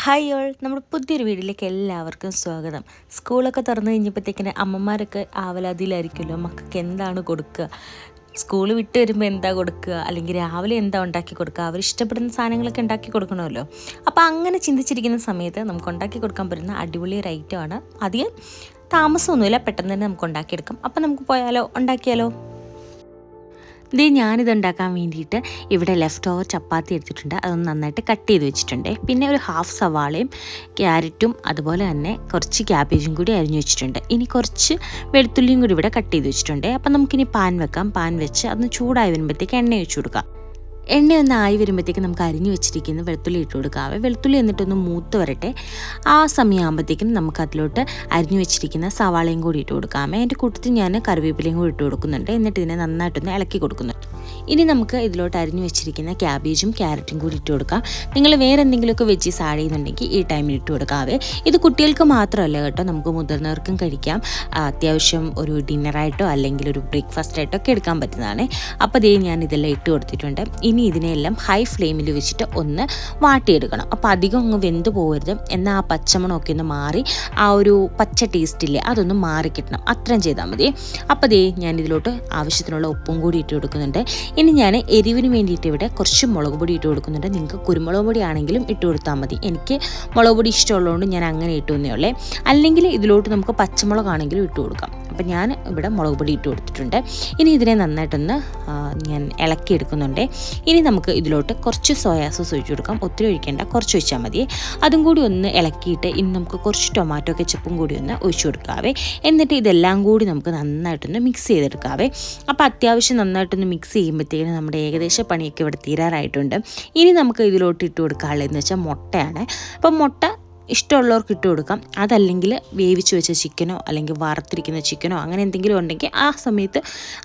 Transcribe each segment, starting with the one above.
Hi all, നമ്മുടെ പുതിയൊരു വീഡിയോയിലേക്ക് എല്ലാവർക്കും സ്വാഗതം. സ്കൂളൊക്കെ തുറന്നു കഴിഞ്ഞപ്പോഴത്തേക്കിന് അമ്മമാരൊക്കെ ആവലാതിയിലായിരിക്കുമല്ലോ, മക്കൾക്ക് എന്താണ് കൊടുക്കുക, സ്കൂൾ വിട്ട് വരുമ്പോൾ എന്താ കൊടുക്കുക, അല്ലെങ്കിൽ രാവിലെ എന്താ ഉണ്ടാക്കി കൊടുക്കുക, അവർ ഇഷ്ടപ്പെടുന്ന സാധനങ്ങളൊക്കെ ഉണ്ടാക്കി കൊടുക്കണമല്ലോ. അപ്പോൾ അങ്ങനെ ചിന്തിച്ചിരിക്കുന്ന സമയത്ത് നമുക്ക് ഉണ്ടാക്കി കൊടുക്കാൻ പറ്റുന്ന അടിപൊളി ഒരു ഐറ്റമാണ്. അധികം താമസമൊന്നുമില്ല, പെട്ടെന്ന് തന്നെ നമുക്ക് ഉണ്ടാക്കിയെടുക്കാം. അപ്പോൾ നമുക്ക് പോയാലോ, ഉണ്ടാക്കിയാലോ. ഞാനിത് ഉണ്ടാക്കാൻ വേണ്ടിയിട്ട് ഇവിടെ ലെഫ്റ്റ് ഓവർ ചപ്പാത്തി എടുത്തിട്ടുണ്ട്. അതൊന്ന് നന്നായിട്ട് കട്ട് ചെയ്ത് വെച്ചിട്ടുണ്ട്. പിന്നെ ഒരു ഹാഫ് സവാളയും ക്യാരറ്റും അതുപോലെ തന്നെ കുറച്ച് ക്യാബേജും കൂടി അരിഞ്ഞു വെച്ചിട്ടുണ്ട്. ഇനി കുറച്ച് വെളുത്തുള്ളിയും കൂടി ഇവിടെ കട്ട് ചെയ്ത് വെച്ചിട്ടുണ്ട്. അപ്പം നമുക്കിനി പാൻ വെക്കാം. പാൻ വെച്ച് അതൊന്ന് ചൂടായി വരുമ്പോഴത്തേക്ക് എണ്ണ ഒഴിച്ചു കൊടുക്കാം. എണ്ണ ഒന്ന് ആയി വരുമ്പോഴത്തേക്ക് നമുക്ക് അരിഞ്ഞു വെച്ചിരിക്കുന്ന വെളുത്തുള്ളി ഇട്ട് കൊടുക്കാവേ. വെളുത്തുള്ളി എന്നിട്ടൊന്ന് മൂത്ത് വരട്ടെ. ആ സമയമാകുമ്പോഴത്തേക്കും നമുക്ക് അതിലോട്ട് അരിഞ്ഞു വെച്ചിരിക്കുന്ന സവാളയും കൂടി ഇട്ട് കൊടുക്കാമേ. അതിൻ്റെ കൂട്ടത്തിൽ ഞാൻ കറിവേപ്പിലയും കൂടി ഇട്ട് കൊടുക്കുന്നുണ്ട്. എന്നിട്ട് ഇതിനെ നന്നായിട്ടൊന്ന് ഇളക്കി കൊടുക്കുന്നുണ്ട്. ഇനി നമുക്ക് ഇതിലോട്ട് അരിഞ്ഞു വെച്ചിരിക്കുന്ന ക്യാബേജും ക്യാരറ്റും കൂടി ഇട്ട് കൊടുക്കാം. നിങ്ങൾ വേറെ എന്തെങ്കിലുമൊക്കെ വെജീസ് ആഡ് ചെയ്യുന്നുണ്ടെങ്കിൽ ഈ ടൈമിൽ ഇട്ട് കൊടുക്കാവേ. ഇത് കുട്ടികൾക്ക് മാത്രമല്ല കേട്ടോ, നമുക്ക് മുതിർന്നവർക്കും കഴിക്കാം. അത്യാവശ്യം ഒരു ഡിന്നറായിട്ടോ അല്ലെങ്കിൽ ഒരു ബ്രേക്ക്ഫാസ്റ്റ് ആയിട്ടോ ഒക്കെ എടുക്കാൻ പറ്റുന്നതാണ്. അപ്പോൾ ഞാൻ ഇതെല്ലാം ഇട്ട് കൊടുത്തിട്ടുണ്ട്. ഇനി ഇതിനെല്ലാം ഹൈ ഫ്ലെയിമിൽ വെച്ചിട്ട് ഒന്ന് വാട്ടിയെടുക്കണം. അപ്പോൾ അധികം അങ്ങ് വെന്ത് പോകരുത്, എന്നാൽ ആ പച്ചമണമൊക്കെ ഒന്ന് മാറി ആ ഒരു പച്ച ടേസ്റ്റില്ലേ അതൊന്ന് മാറിക്കിട്ടണം. അത്രയും ചെയ്താൽ മതി. അപ്പോൾ ഞാൻ ഇതിലോട്ട് ആവശ്യത്തിനുള്ള ഉപ്പും കൂടി ഇട്ട് കൊടുക്കുന്നുണ്ട്. ഇനി ഞാൻ എരിവിന് വേണ്ടിയിട്ട് ഇവിടെ കുറച്ച് മുളക് പൊടി ഇട്ട് കൊടുക്കുന്നുണ്ട്. നിങ്ങൾക്ക് കുരുമുളക് പൊടി ആണെങ്കിലും ഇട്ട് കൊടുത്താൽ മതി. എനിക്ക് മുളക് പൊടി ഇഷ്ടമുള്ളതുകൊണ്ട് ഞാൻ അങ്ങനെ ഇട്ടുവെന്നേ ഉള്ളേ. അല്ലെങ്കിൽ ഇതിലോട്ട് നമുക്ക് പച്ചമുളകാണെങ്കിലും ഇട്ട് കൊടുക്കാം. അപ്പം ഞാൻ ഇവിടെ മുളക് പൊടി ഇട്ട് കൊടുത്തിട്ടുണ്ട്. ഇനി ഇതിനെ നന്നായിട്ടൊന്ന് ഞാൻ ഇളക്കിയെടുക്കുന്നുണ്ട്. ഇനി നമുക്ക് ഇതിലോട്ട് കുറച്ച് സോയാ സോസ് ഒഴിച്ചു കൊടുക്കാം. ഒത്തിരി ഒഴിക്കേണ്ട, കുറച്ച് ഒഴിച്ചാൽ മതി. അതും കൂടി ഒന്ന് ഇളക്കിയിട്ട് ഇനി നമുക്ക് കുറച്ച് ടൊമാറ്റോ കെച്ചപ്പും കൂടി ഒന്ന് ഒഴിച്ചു കൊടുക്കാവേ. എന്നിട്ട് ഇതെല്ലാം കൂടി നമുക്ക് നന്നായിട്ടൊന്ന് മിക്സ് ചെയ്തെടുക്കാവേ. അപ്പോൾ അത്യാവശ്യം നന്നായിട്ടൊന്ന് മിക്സ് ചെയ്യുമ്പോഴത്തേക്കും നമ്മുടെ ഏകദേശം പണിയൊക്കെ ഇവിടെ തീരാറായിട്ടുണ്ട്. ഇനി നമുക്ക് ഇതിലോട്ട് ഇട്ട് കൊടുക്കാനുള്ളതെന്ന് വെച്ചാൽ മുട്ടയാണ്. അപ്പം മുട്ട ഇഷ്ടമുള്ളവർക്ക് ഇട്ട് കൊടുക്കാം. അതല്ലെങ്കിൽ വേവിച്ച് വെച്ച ചിക്കനോ അല്ലെങ്കിൽ വറുത്തിരിക്കുന്ന ചിക്കനോ അങ്ങനെ എന്തെങ്കിലും ഉണ്ടെങ്കിൽ ആ സമയത്ത്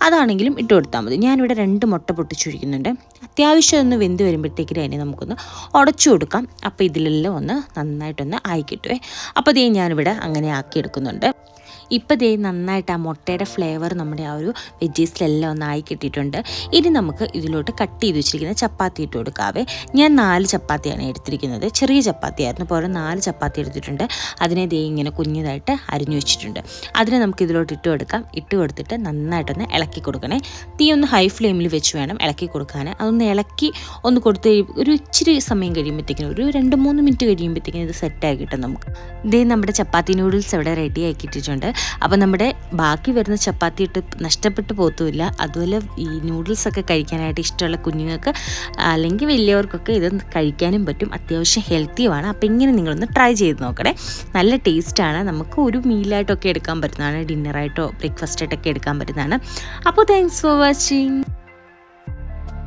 അതാണെങ്കിലും ഇട്ട് കൊടുത്താൽ മതി. ഞാനിവിടെ 2 മുട്ട പൊട്ടിച്ചൊഴിക്കുന്നുണ്ട്. അത്യാവശ്യം ഒന്ന് വെന്ത് വരുമ്പോഴത്തേക്ക് അതിനെ നമുക്കൊന്ന് ഉടച്ചു കൊടുക്കാം. അപ്പോൾ ഇതിലെല്ലാം ഒന്ന് നന്നായിട്ടൊന്ന് ആയി കിട്ടുവേ. അപ്പോൾ ഞാനിവിടെ അങ്ങനെ ആക്കിയെടുക്കുന്നുണ്ട്. ഇപ്പോൾ നന്നായിട്ട് ആ മുട്ടയുടെ ഫ്ലേവർ നമ്മുടെ ആ ഒരു വെജീസിലെല്ലാം ഒന്ന് ആയി കിട്ടിയിട്ടുണ്ട്. ഇനി നമുക്ക് ഇതിലോട്ട് കട്ട് ചെയ്ത് വെച്ചിരിക്കുന്ന ചപ്പാത്തി ഇട്ട് കൊടുക്കാവേ. ഞാൻ 4 ചപ്പാത്തിയാണ് എടുത്തിരിക്കുന്നത്. ചെറിയ ചപ്പാത്തിയായിരുന്നു, പോലെ 4 ചപ്പാത്തി എടുത്തിട്ടുണ്ട്. അതിനെ ഇങ്ങനെ കുഞ്ഞതായിട്ട് അരിഞ്ഞു വെച്ചിട്ടുണ്ട്. അതിനെ നമുക്ക് ഇതിലോട്ട് ഇട്ട് കൊടുക്കാം. ഇട്ട് കൊടുത്തിട്ട് നന്നായിട്ടൊന്ന് ഇളക്കി കൊടുക്കണേ. തീ ഒന്ന് ഹൈ ഫ്ലെയിമിൽ വെച്ച് വേണം ഇളക്കി കൊടുക്കാൻ. അതൊന്ന് ഇളക്കി ഒന്ന് കൊടുത്ത് ഒരു ഇച്ചിരി സമയം കഴിയുമ്പോഴത്തേക്കിനും ഒരു 2-3 മിനിറ്റ് കഴിയുമ്പോഴത്തേക്കിനും ഇത് സെറ്റായി കിട്ടും നമുക്ക്. നമ്മുടെ ചപ്പാത്തി നൂഡിൽസ് ഇവിടെ റെഡി ആക്കിയിട്ടുണ്ട്. അപ്പോൾ നമ്മുടെ ബാക്കി വരുന്ന ചപ്പാത്തി ഇട്ട് നഷ്ടപ്പെട്ടു പോത്തുമില്ല. അതുപോലെ ഈ നൂഡിൽസൊക്കെ കഴിക്കാനായിട്ട് ഇഷ്ടമുള്ള കുഞ്ഞുങ്ങൾക്ക് അല്ലെങ്കിൽ വലിയവർക്കൊക്കെ ഇത് കഴിക്കാനും പറ്റും. അത്യാവശ്യം ഹെൽത്തിയുമാണ്. അപ്പോൾ ഇങ്ങനെ നിങ്ങളൊന്ന് ട്രൈ ചെയ്ത് നോക്കണേ. നല്ല ടേസ്റ്റാണ്. നമുക്ക് ഒരു മീലായിട്ടൊക്കെ എടുക്കാൻ പറ്റുന്നതാണ്, ഡിന്നറായിട്ടോ ബ്രേക്ക്ഫാസ്റ്റായിട്ടൊക്കെ എടുക്കാൻ പറ്റുന്നതാണ്. അപ്പോൾ താങ്ക്സ് ഫോർ വാച്ചിങ്.